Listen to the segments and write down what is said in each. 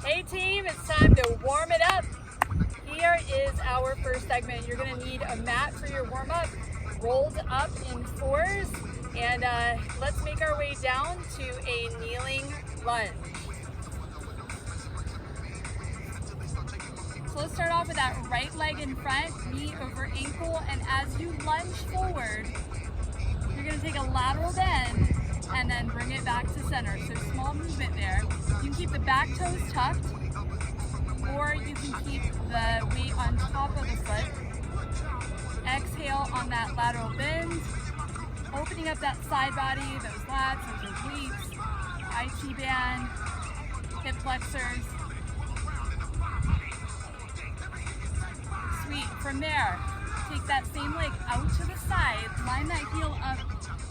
Hey team, it's time to warm it up. Here is our first segment. You're gonna need a mat for your warm up, rolled up in fours, and let's make our way down to a kneeling lunge. So let's start off with that right leg in front, knee over ankle, and as you lunge forward, you're gonna take a lateral bend and then bring it back to center. So small movement there. You can keep the back toes tucked, or you can keep the weight on top of the foot. Exhale on that lateral bend, opening up that side body, those lats, those obliques, IT band, hip flexors. Sweet. From there, take that same leg out to the side, line that heel up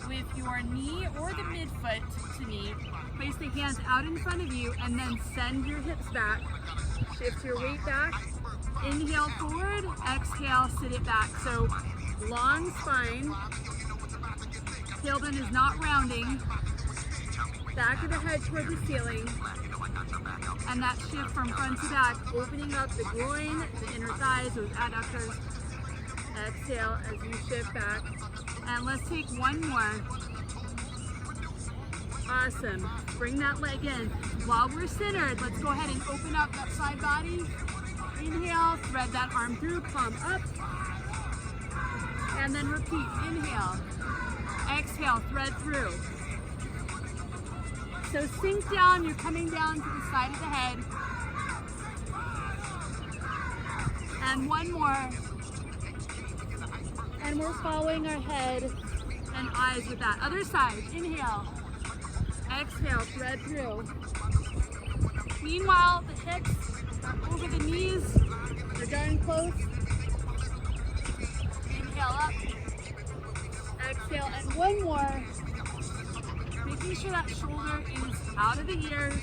with your knee or the midfoot to knee. Place the hands out in front of you and then send your hips back. Shift your weight back. Inhale forward, exhale, sit it back. So long spine. Tailbone is not rounding. Back of the head toward the ceiling. And that shift from front to back, opening up the groin, the inner thighs, those adductors. Exhale as you shift back. And let's take one more. Awesome. Bring that leg in. While we're centered, let's go ahead and open up that side body. Inhale, thread that arm through, palm up. And then repeat. Inhale. Exhale, thread through. So sink down, you're coming down to the side of the head. And one more. And we're following our head and eyes with that. Other side, inhale. Exhale, thread through. Meanwhile, the hips are over the knees. They're darn close. Inhale up. Exhale, and one more. Making sure that shoulder is out of the ears.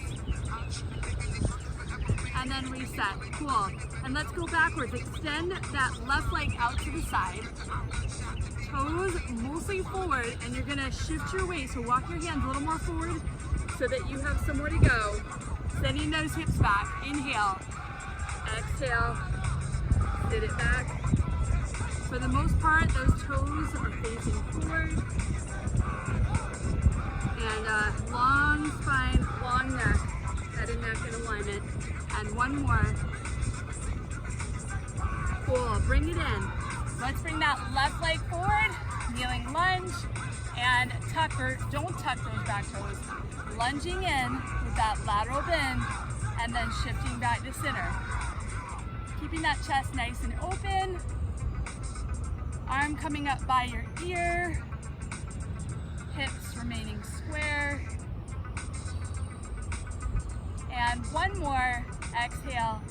And then reset. Cool. And let's go backwards. Extend that left leg out to the side. Toes mostly forward, and you're gonna shift your weight. So walk your hands a little more forward so that you have somewhere to go. Sending those hips back. Inhale. Exhale. Sit it back. For the most part, those toes are facing forward. And long spine, long neck, head and neck in alignment. And one more. Cool, bring it in. Let's bring that left leg forward, kneeling lunge, and tuck, or don't tuck those back toes. Lunging in with that lateral bend, and then shifting back to center. Keeping that chest nice and open. Arm coming up by your ear. Hips remaining square. And one more, exhale,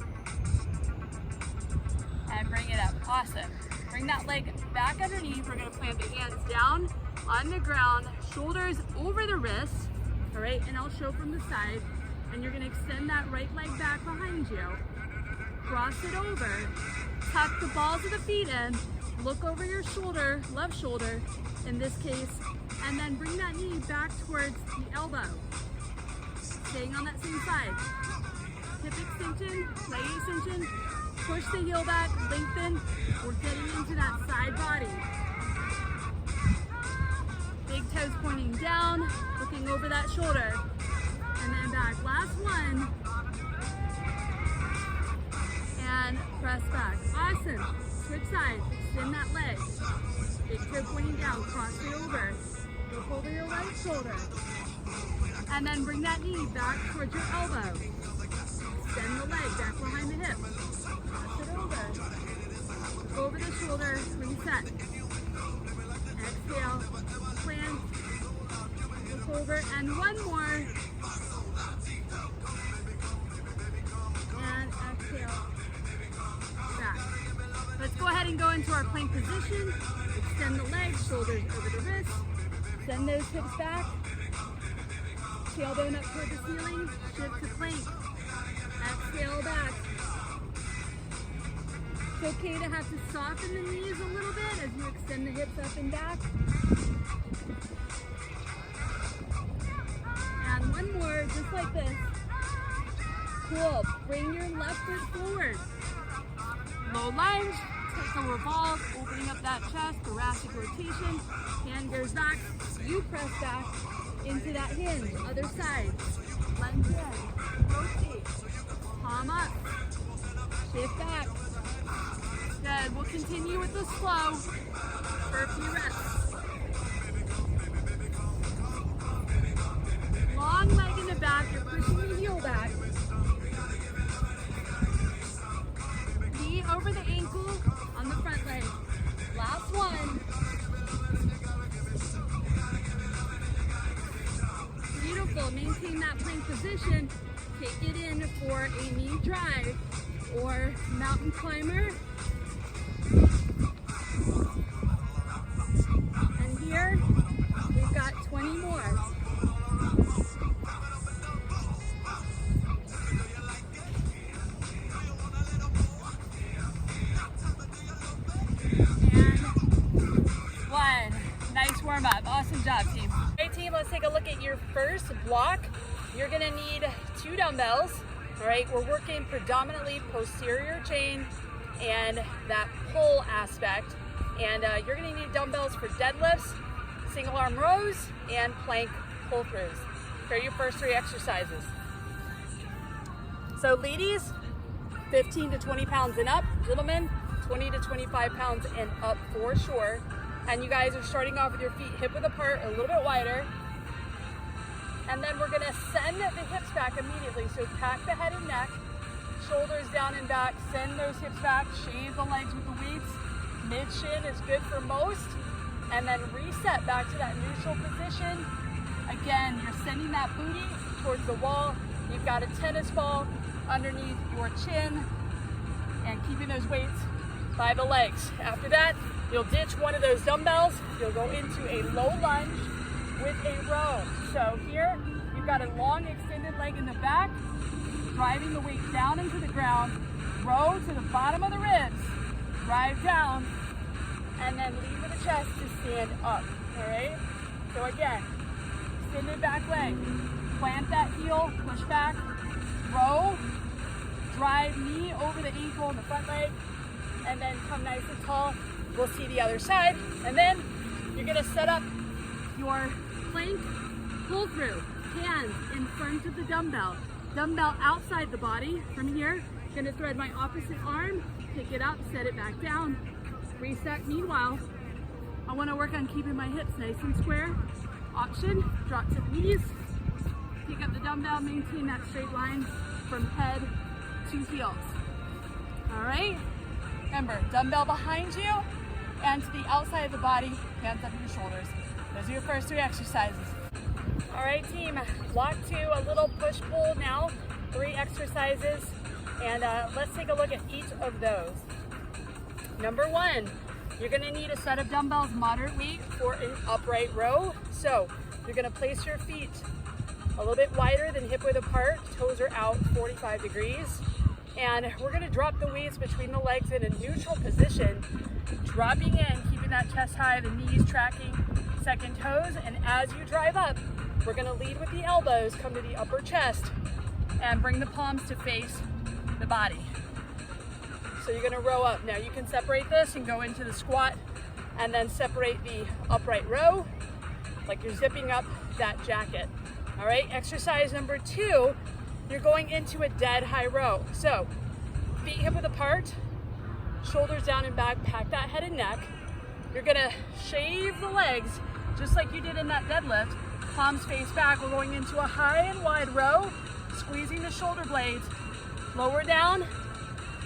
and bring it up. Awesome. Bring that leg back underneath. We're gonna plant the hands down on the ground, shoulders over the wrists, all right? And I'll show from the side. And you're gonna extend that right leg back behind you. Cross it over. Tuck the balls of the feet in. Look over your shoulder, left shoulder in this case, and then bring that knee back towards the elbow. Staying on that same side. Hip extension, leg extension, push the heel back, lengthen. We're getting into that side body. Big toes pointing down, looking over that shoulder. And then back. Last one. And press back. Awesome. Switch sides. Extend that leg. Big toe pointing down. Cross it over. Look over your right shoulder. And then bring that knee back towards your elbow. Extend the leg back behind the hip. Cross it over. Over the shoulder. Reset. Exhale. Plant. Look over. And one more. And exhale. Back. Let's go ahead and go into our plank position. Extend the legs, shoulders over the wrists. Send those hips back. Tailbone up toward the ceiling. Shift to plank. Exhale back. It's okay to have to soften the knees a little bit as you extend the hips up and back. And one more, just like this. Cool. Bring your left foot forward. Low lunge. Take a revolve, opening up that chest, thoracic rotation. Hand goes back. You press back into that hinge. Other side. Lunge in. Rotate. Palm up. Shift back. Good. We'll continue with the slow for a few reps. Long leg in the back. You're pushing the heel back. Knee over the ankle on the front leg. Last one. Beautiful. Maintain that plank position. Take it in for a knee drive or mountain climber. And here we've got 20 more. Nice warm up. Awesome job, team. Okay, team, let's take a look at your first block. You're gonna need 2 dumbbells. All right, we're working predominantly posterior chain and that pull aspect. And you're gonna need dumbbells for deadlifts, single arm rows, and plank pull throughs. For your first 3 exercises. So ladies, 15 to 20 pounds and up. Gentlemen, 20 to 25 pounds and up for sure. And you guys are starting off with your feet hip width apart, a little bit wider. And then we're gonna send the hips back immediately. So pack the head and neck, shoulders down and back, send those hips back, shave the legs with the weights. Mid shin is good for most. And then reset back to that neutral position. Again, you're sending that booty towards the wall. You've got a tennis ball underneath your chin and keeping those weights by the legs. After that, you'll ditch one of those dumbbells. You'll go into a low lunge with a row. So here, you've got a long extended leg in the back, driving the weight down into the ground, row to the bottom of the ribs, drive down, and then lead with the chest to stand up, all right? So again, extended back leg, plant that heel, push back, row, drive knee over the ankle in the front leg, and then come nice and tall. We'll see the other side, and then you're gonna set up your plank pull through. Hands in front of the dumbbell. Dumbbell outside the body. From here, gonna thread my opposite arm, pick it up, set it back down, reset. Meanwhile, I wanna work on keeping my hips nice and square. Option, drop to the knees, pick up the dumbbell, maintain that straight line from head to heels. All right? Remember, dumbbell behind you and to the outside of the body, hands up your shoulders. Those are your first 3 exercises. All right, team, block 2, a little push-pull now, 3 exercises, and let's take a look at each of those. Number 1, you're gonna need a set of dumbbells, moderate weight for an upright row. So you're gonna place your feet a little bit wider than hip width apart, toes are out 45 degrees. And we're gonna drop the weights between the legs in a neutral position, dropping in, keeping that chest high, the knees tracking second toes. And as you drive up, we're gonna lead with the elbows, come to the upper chest, and bring the palms to face the body. So you're gonna row up. Now you can separate this and go into the squat, and then separate the upright row, like you're zipping up that jacket. All right, exercise number 2, you're going into a dead high row. So feet hip width apart, shoulders down and back, pack that head and neck. You're gonna shave the legs just like you did in that deadlift. Palms face back. We're going into a high and wide row, squeezing the shoulder blades, lower down,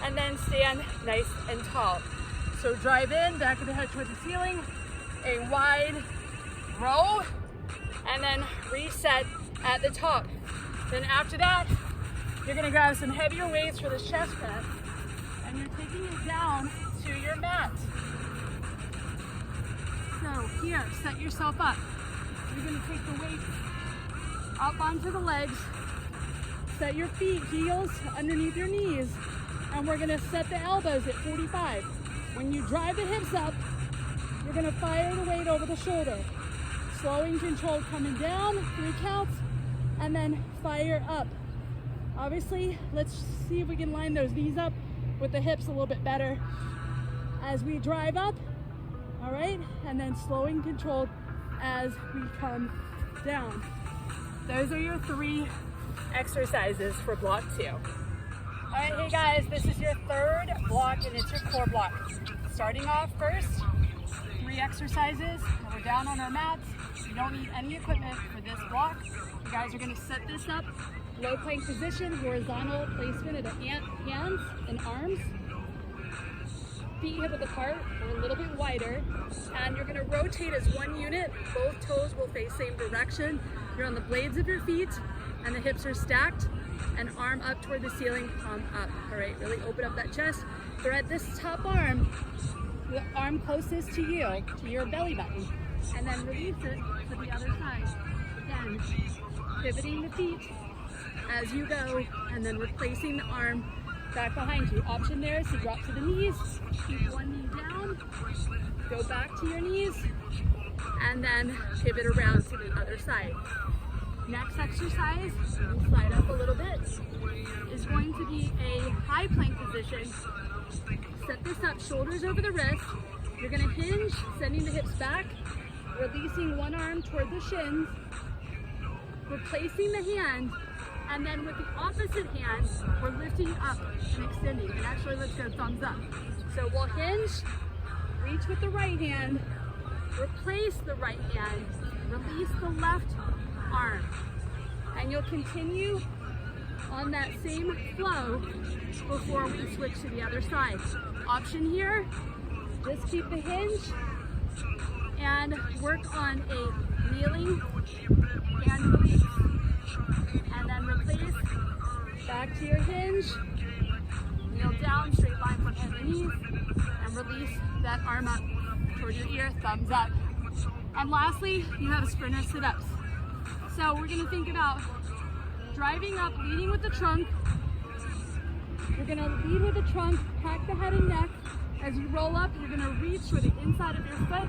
and then stand nice and tall. So drive in, back of the head toward the ceiling, a wide row, and then reset at the top. Then after that, you're gonna grab some heavier weights for this chest press, and you're taking it down to your mat. So here, set yourself up. You're gonna take the weights up onto the legs, set your feet, heels underneath your knees, and we're gonna set the elbows at 45. When you drive the hips up, you're gonna fire the weight over the shoulder. Slow and controlled, coming down, 3 counts, and then fire up. Obviously, let's see if we can line those knees up with the hips a little bit better as we drive up, all right? And then slow and controlled as we come down. Those are your 3 exercises for block 2. All right, hey guys, this is your 3rd block and it's your core block. Starting off first, 3 exercises. We're down on our mats. You don't need any equipment for this block. You guys are gonna set this up, low plank position, horizontal placement of the hands and arms. Feet hip width apart or a little bit wider. And you're gonna rotate as one unit. Both toes will face same direction. You're on the blades of your feet and the hips are stacked and arm up toward the ceiling, palm up. All right, really open up that chest. Thread this top arm, the arm closest to you, to your belly button, and then release it to the other side. Again, pivoting the feet as you go, and then replacing the arm back behind you. Option there is to drop to the knees, keep one knee down, go back to your knees, and then pivot around to the other side. Next exercise, we'll slide up a little bit, is going to be a high plank position. Set this up, shoulders over the wrist. You're gonna hinge, sending the hips back, releasing one arm toward the shins, replacing the hand, and then with the opposite hand, we're lifting up and extending. And actually, let's go thumbs up. So we'll hinge, reach with the right hand, replace the right hand, release the left arm. And you'll continue on that same flow before we switch to the other side. Option here, just keep the hinge and work on a kneeling and release. And then replace, back to your hinge, kneel down, straight line from head to knees, and release that arm up toward your ear, thumbs up. And lastly, you have sprinter sit-ups. So we're gonna think about driving up, leading with the trunk. You're gonna lead with the trunk, pack the head and neck. As you roll up, you're gonna reach for the inside of your foot.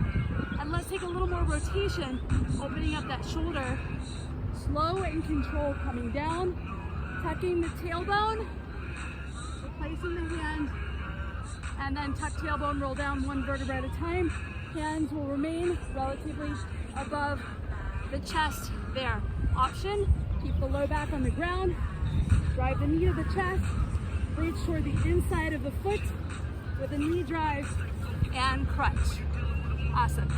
And let's take a little more rotation, opening up that shoulder. Slow and controlled coming down, tucking the tailbone, replacing the hand, and then tuck tailbone, roll down one vertebra at a time. Hands will remain relatively above the chest there. Option, keep the low back on the ground, drive the knee to the chest, reach toward the inside of the foot with a knee drive and crunch. Awesome.